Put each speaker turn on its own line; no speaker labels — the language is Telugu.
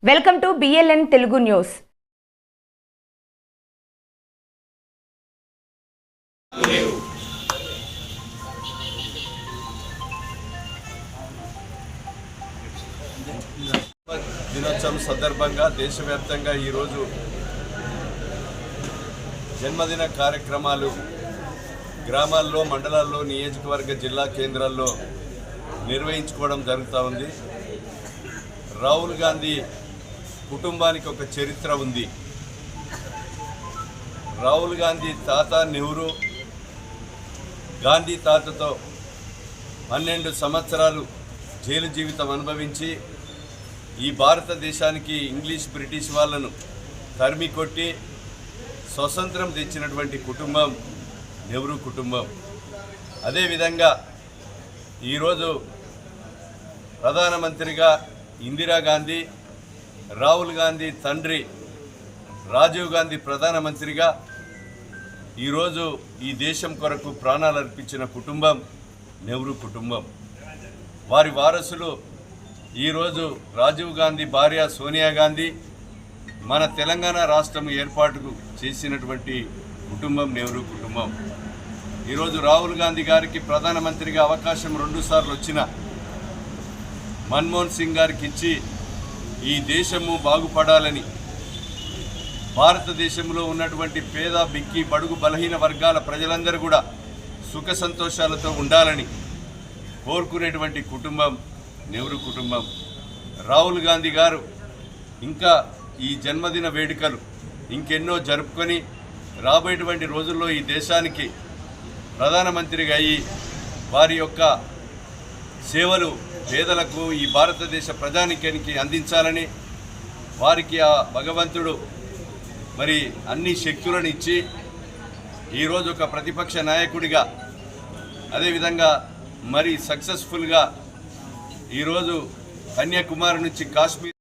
Welcome to BLN Telugu news.
దినోత్సవం సందర్భంగా దేశవ్యాప్తంగా ఈరోజు జన్మదిన కార్యక్రమాలు గ్రామాల్లో, మండలాల్లో, నియోజకవర్గ జిల్లా కేంద్రాల్లో నిర్వహించుకోవడం జరుగుతూ ఉంది. రాహుల్ గాంధీ కుటుంబానికి ఒక చరిత్ర ఉంది. రాహుల్ గాంధీ తాత నెహ్రూ గాంధీ తాతతో 12 సంవత్సరాలు జైలు జీవితం అనుభవించి ఈ భారతదేశానికి ఇంగ్లీష్ బ్రిటిష్ వాళ్ళను తరిమి కొట్టి స్వతంత్రం తెచ్చినటువంటి కుటుంబం నెహ్రూ కుటుంబం. అదేవిధంగా ఈరోజు ప్రధానమంత్రిగా ఇందిరాగాంధీ, రాహుల్ గాంధీ తండ్రి రాజీవ్ గాంధీ ప్రధానమంత్రిగా ఈరోజు ఈ దేశం కొరకు ప్రాణాలు అర్పించిన కుటుంబం నెహ్రూ కుటుంబం. వారి వారసులు ఈరోజు రాజీవ్ గాంధీ భార్య సోనియా గాంధీ మన తెలంగాణ రాష్ట్రం ఏర్పాటుకు చేసినటువంటి కుటుంబం నెహ్రూ కుటుంబం. ఈరోజు రాహుల్ గాంధీ గారికి ప్రధానమంత్రిగా అవకాశం 2 సార్లు వచ్చిన మన్మోహన్ సింగ్ గారికి ఇచ్చి ఈ దేశము బాగుపడాలని, భారతదేశంలో ఉన్నటువంటి పేద, బిక్కి, బడుగు, బలహీన వర్గాల ప్రజలందరూ కూడా సుఖ సంతోషాలతో ఉండాలని కోరుకునేటువంటి కుటుంబం నెహ్రూ కుటుంబం. రాహుల్ గాంధీ గారు ఇంకా ఈ జన్మదిన వేడుకలు ఇంకెన్నో జరుపుకొని రాబోయేటువంటి రోజుల్లో ఈ దేశానికి ప్రధానమంత్రిగా అయ్యి వారి యొక్క సేవలు పేదలకు, ఈ భారతదేశ ప్రజానికానికి అందించాలని, వారికి ఆ భగవంతుడు మరి అన్ని శక్తులను ఇచ్చి ఈరోజు ఒక ప్రతిపక్ష నాయకుడిగా, అదేవిధంగా మరి సక్సెస్ఫుల్గా ఈరోజు కన్యాకుమారి నుంచి కాశ్మీర్